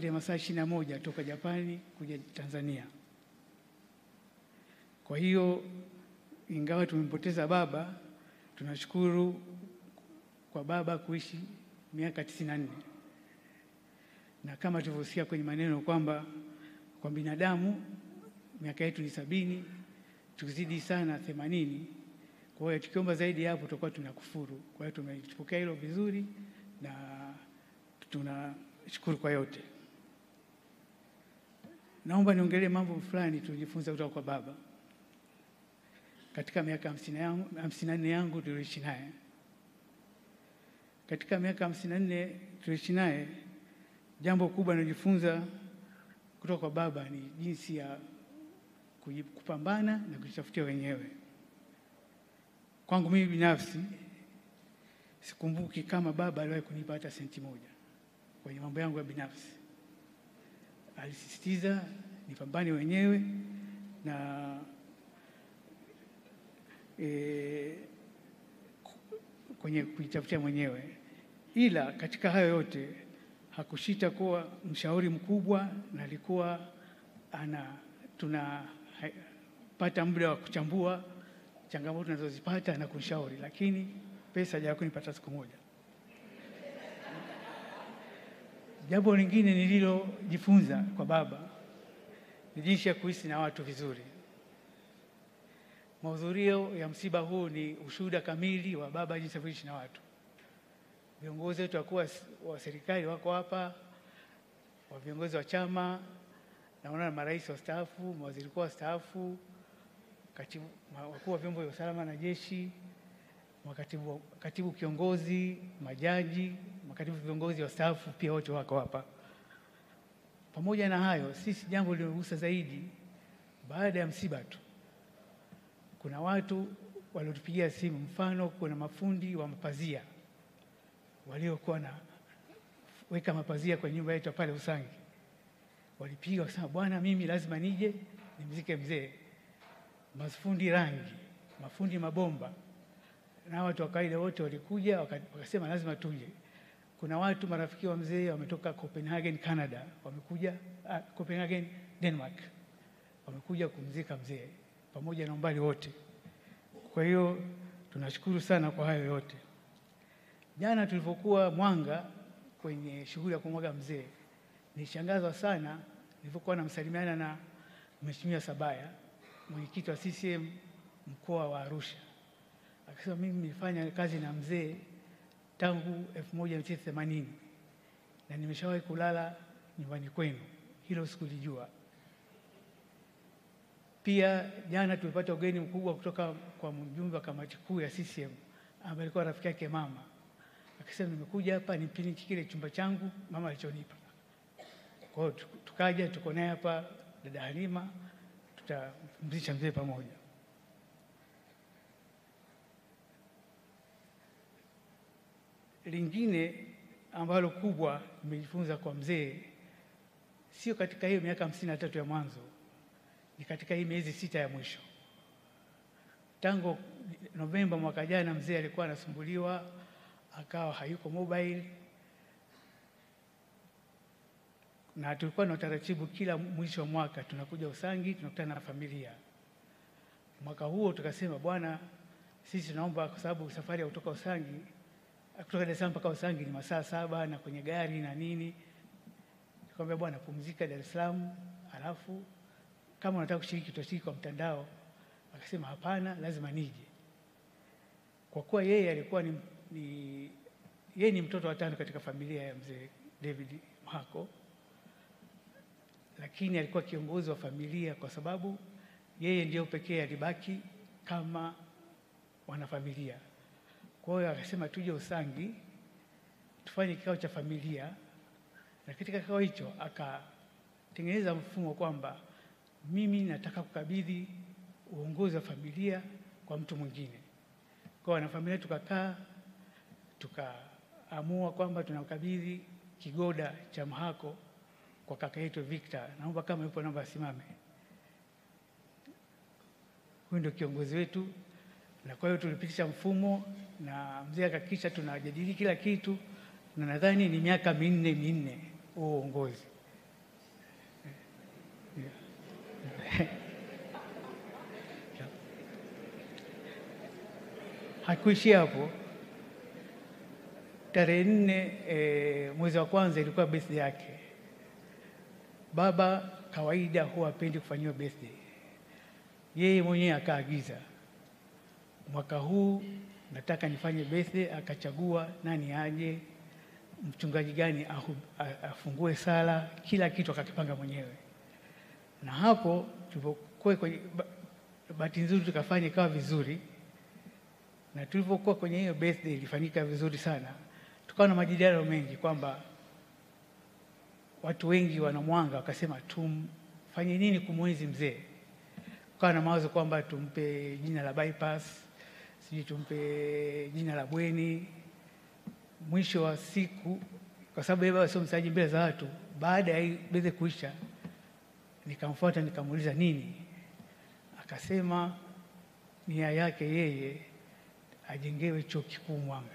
ya masaa 21 toka Japani kuja Tanzania. Kwa hiyo ingawa tumempoteza baba, tunashukuru kwa baba kuishi miaka 94. Na kama tulivyosikia kwenye maneno kwamba kwa binadamu miaka yetu ni 70, tukizidi sana 80. Kwa hiyo tukiomba zaidi hapo tutakuwa tunakufuru. Kwa hiyo tumepokea hilo vizuri na tunashukuru kwa yote. Naomba niongelee mambo fulani tulijifunza kutoka kwa baba. Katika miaka 54 yangu tuliishi naye. Katika miaka 54 tuliishi naye, jambo kubwa nilijifunza kutoka kwa baba ni jinsi ya kupambana na kujitafutia wenyewe. Kwangu mimi binafsi sikumbuki kama baba aliwahi kunipa hata senti moja kwenye mambo yangu ya binafsi. Alisisitiza nipambane wenyewe na kwenye kujitafutia mwenyewe. Ila katika hayo yote hakushita kuwa mshauri mkubwa, na alikuwa tunapata muda wa kuchambua changamoto tunazozipata na kushauri, lakini pesa hajawahi kunipata siku moja. Jambo lingine nililojifunza kwa baba ni jinsi ya kuishi na watu vizuri. Mahudhurio ya msiba huu ni ushuhuda kamili wa baba jinsi ya kuishi na watu. Viongozi wetu wa serikali wako hapa, wa viongozi wa chama, naona marais wastaafu, mawaziri wakuu wastaafu, wakuu wa vyombo vya usalama na jeshi, katibu kiongozi, majaji, makatibu viongozi wastaafu pia wote wako hapa. Pamoja na hayo, sisi jambo lilogusa zaidi baada ya msiba tu, kuna watu waliotupigia simu. Mfano, kuna mafundi wa mapazia waliokuwa na weka mapazia kwenye nyumba yetu pale Usangi. Walipiga wakasema, bwana, mimi lazima nije nimzike mzee. Mafundi rangi, mafundi mabomba na watu wa kawaida wote walikuja wakasema lazima tuje. Kuna watu marafiki wa mzee wametoka Copenhagen, Canada, wamekuja Copenhagen, Denmark, wamekuja kumzika mzee pamoja na umbali wote. Kwa hiyo tunashukuru sana kwa hayo yote. Jana tulipokuwa Mwanga kwenye shughuli ya kumwaga mzee, nilishangazwa sana nilipokuwa namsalimiana na Mheshimiwa Sabaya, mwenyekiti wa CCM mkoa wa Arusha. Akasema, mimi nilifanya kazi na mzee tangu 1980 na nimeshawahi kulala nyumbani kwenu. Hilo sikulijua. Pia jana tulipata ugeni mkubwa kutoka kwa mjumbe wa kamati kuu ya CCM ambaye alikuwa rafiki yake mama. Akasema, nimekuja hapa nipiniki kile chumba changu mama alichonipa. Kwa hiyo tukaja, tuko naye hapa dada Halima, tutampumzisha mzee pamoja. Lingine ambalo kubwa nimejifunza kwa mzee, sio katika hiyo miaka 53 ya mwanzo, ni katika hii miezi 6 ya mwisho. Tangu Novemba mwaka jana mzee alikuwa anasumbuliwa, akawa hayuko mobile, na tulikuwa na utaratibu kila mwisho wa mwaka tunakuja Usangi, tunakutana na familia. Mwaka huo tukasema, bwana, sisi tunaomba, kwa sababu safari ya kutoka Usangi, kutoka Dar es Salaam mpaka Usangi ni masaa 7 na kwenye gari na nini. Tukamwambia, bwana, pumzika Dar es Salaam, alafu kama unataka kushiriki tutashiriki kwa mtandao. Akasema, hapana, lazima nije. Kwa kuwa yeye alikuwa ni mtoto wa 5 katika familia ya mzee David Mhako, lakini alikuwa kiongozi wa familia kwa sababu yeye ndio pekee alibaki kama wanafamilia. Kwa hiyo akasema tuje Usangi tufanye kikao cha familia, na katika kikao hicho akatengeneza mfumo kwamba mimi nataka kukabidhi uongozi wa familia kwa mtu mwingine. Kwa wanafamilia tukakaa, tukaamua kwamba tunakabidhi kigoda cha Mhako kwa kaka yetu Victor. Naomba kama yupo naomba asimame. Huyu ndio kiongozi wetu. Na kwa hiyo tulipitisha mfumo na mzee akahakikisha tunajadili kila kitu, na nadhani ni miaka minne huo uongozi. kuishia hapo, tarehe 4 mwezi wa kwanza ilikuwa birthday yake. Baba kawaida huwa hapendi kufanyiwa birthday. Yeye mwenyewe akaagiza, mwaka huu nataka nifanye birthday. Akachagua nani aje, mchungaji gani afungue sala, kila kitu akakipanga mwenyewe. Na hapo tulipokuwa kwenye, bahati nzuri tukafanya ikawa vizuri, na tulipokuwa kwenye hiyo birthday ilifanyika vizuri sana. Tukawa na majadiliano mengi kwamba watu wengi wanamwanga, wakasema tumfanye nini kumwenzi mzee. Tukawa na mawazo kwamba tumpe jina la bypass, sisi tumpe jina la bweni. Mwisho wa siku, kwa sababu yeye sio msaji mbele za watu, baada ya birthday kuisha nikamfuata nikamuuliza nini. Akasema nia yake yeye ajengewe chuo kikuu Mwanga.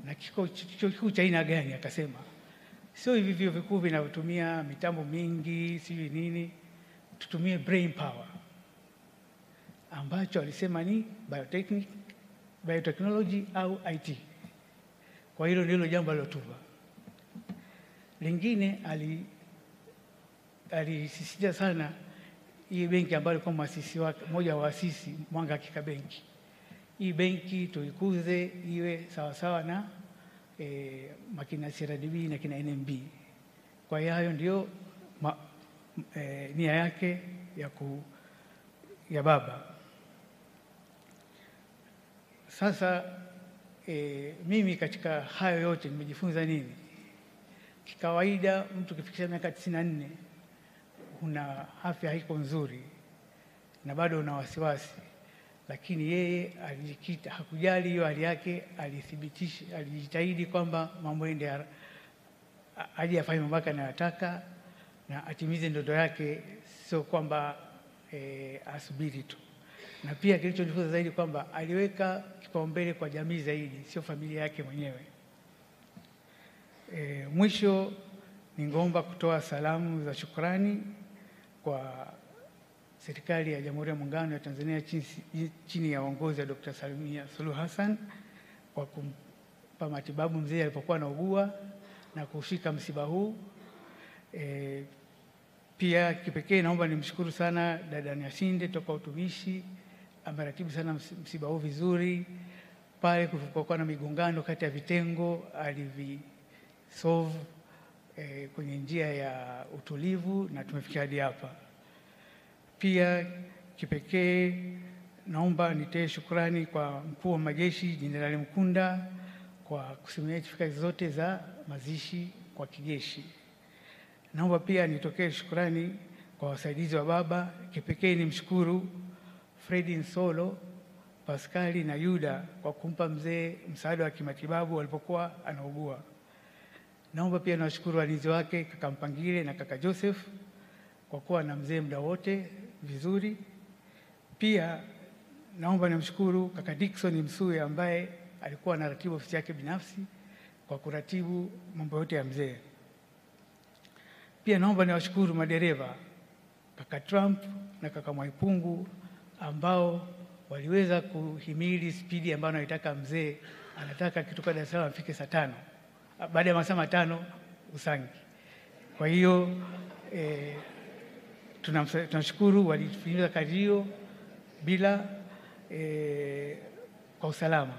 Na chuo kikuu cha aina gani? Akasema sio hivi vyuo vikuu vinavyotumia mitambo mingi sijui nini, tutumie brain power, ambacho alisema ni biotechnology au IT. Kwa hilo ndilo jambo alilotupa. Lingine alisisitiza sana hii benki ambayo alikuwa muasisi wake, mmoja wa waasisi, Mwanga Hakika Benki. Hii benki tuikuze iwe sawa sawa na makina CRDB na kina NMB. Kwa hiyo hayo ndio nia yake ya baba. Sasa mimi katika hayo yote nimejifunza nini? Kikawaida mtu kifikisha miaka 94 una afya haiko nzuri na bado una wasiwasi, lakini yeye alijikita, hakujali hiyo hali yake, alithibitisha, alijitahidi kwamba mambo ende aje afanye mambo yake anayotaka na atimize ndoto yake, sio kwamba asubiri tu. Na pia kilichonifunza zaidi kwamba aliweka kipaumbele kwa jamii zaidi, sio familia yake mwenyewe. Mwisho ningeomba kutoa salamu za shukrani kwa serikali ya Jamhuri ya Muungano wa Tanzania chini ya uongozi wa Dr. Samia Suluhu Hassan kwa kumpa matibabu mzee alipokuwa anaugua na kushika msiba huu. Pia kipekee naomba nimshukuru sana dada Nyasinde toka utumishi, ameratibu sana msiba huu vizuri. Pale kulikuwa na migongano kati ya vitengo, alivisolve kwenye njia ya utulivu na tumefikia hadi hapa. Pia kipekee naomba nitoe shukrani kwa mkuu wa majeshi Jenerali Mkunda kwa kusimamia itifaki zote za mazishi kwa kijeshi. Naomba pia nitokee shukrani kwa wasaidizi wa baba. Kipekee nimshukuru Fredi Nsolo, Pascali na Yuda kwa kumpa mzee msaada wa kimatibabu alipokuwa anaugua. Naomba pia nawashukuru walinzi wake kaka Mpangile na kaka Joseph kwa kuwa na mzee muda wote vizuri. Pia naomba nimshukuru kaka Dickson Msuya ambaye alikuwa anaratibu ofisi yake binafsi kwa kuratibu mambo yote ya mzee. Pia naomba niwashukuru madereva kaka Trump na kaka Mwaipungu ambao waliweza kuhimili spidi ambayo anaitaka mzee. Anataka kitoka Dar es Salaam afike saa 5, baada ya masaa 5 Usangi. Kwa hiyo tunashukuru walitimiza kazi hiyo bila kwa usalama.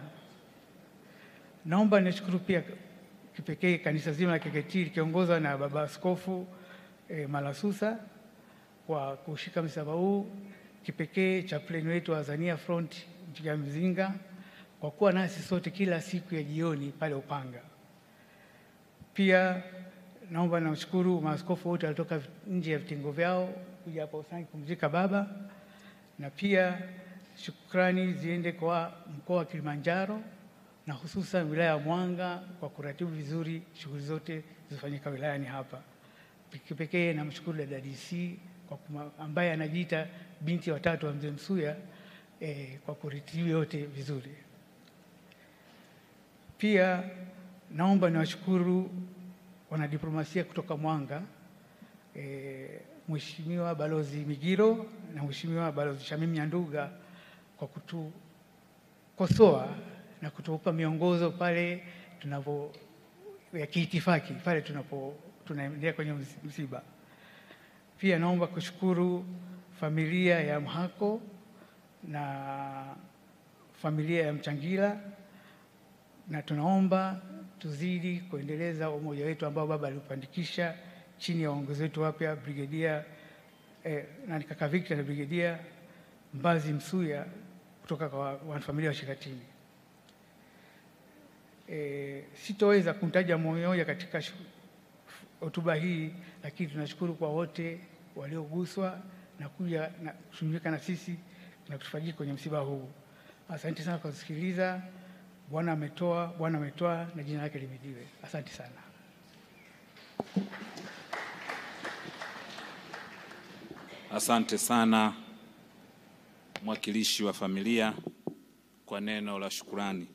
Naomba nishukuru pia kipekee kanisa zima la KKKT likiongozwa na baba askofu Malasusa kwa kushika msaba huu. Kipekee chaplain wetu wa Azania Front Mchiga Mzinga kwa kuwa nasi sote kila siku ya jioni pale Upanga. Pia naomba namshukuru maaskofu wote walitoka nje ya vitengo vyao kuja hapa Usangi kumzika baba. Na pia shukrani ziende kwa mkoa wa Kilimanjaro na hususan wilaya ya Mwanga kwa kuratibu vizuri shughuli zote zilizofanyika wilayani hapa. Kipekee namshukuru dada DC ambaye anajiita binti wa 3 wa mzee Msuya kwa kuratibu yote vizuri. Pia naomba niwashukuru wanadiplomasia kutoka Mwanga, Mheshimiwa Balozi Migiro na Mheshimiwa Balozi Shamim Nyanduga kutukosoa na kutupa miongozo pale ya kiitifaki pale tunaendelea kwenye msiba. Pia naomba kushukuru familia ya Mhako na familia ya Mchangila, na tunaomba tuzidi kuendeleza umoja wetu ambao baba aliupandikisha chini ya uongozi wetu wapya Brigedia kaka Victor na Brigedia Mbazi Msuya kutoka kwa wanafamilia wa Shikatini. Sitoweza kumtaja mmoja katika hotuba hii, lakini tunashukuru kwa wote walioguswa na kuja na kushiriki na sisi na kutufariji kwenye msiba huu. Asante sana kwa kusikiliza. Bwana ametoa na jina lake lihimidiwe. Asante sana. Asante sana mwakilishi wa familia kwa neno la shukrani.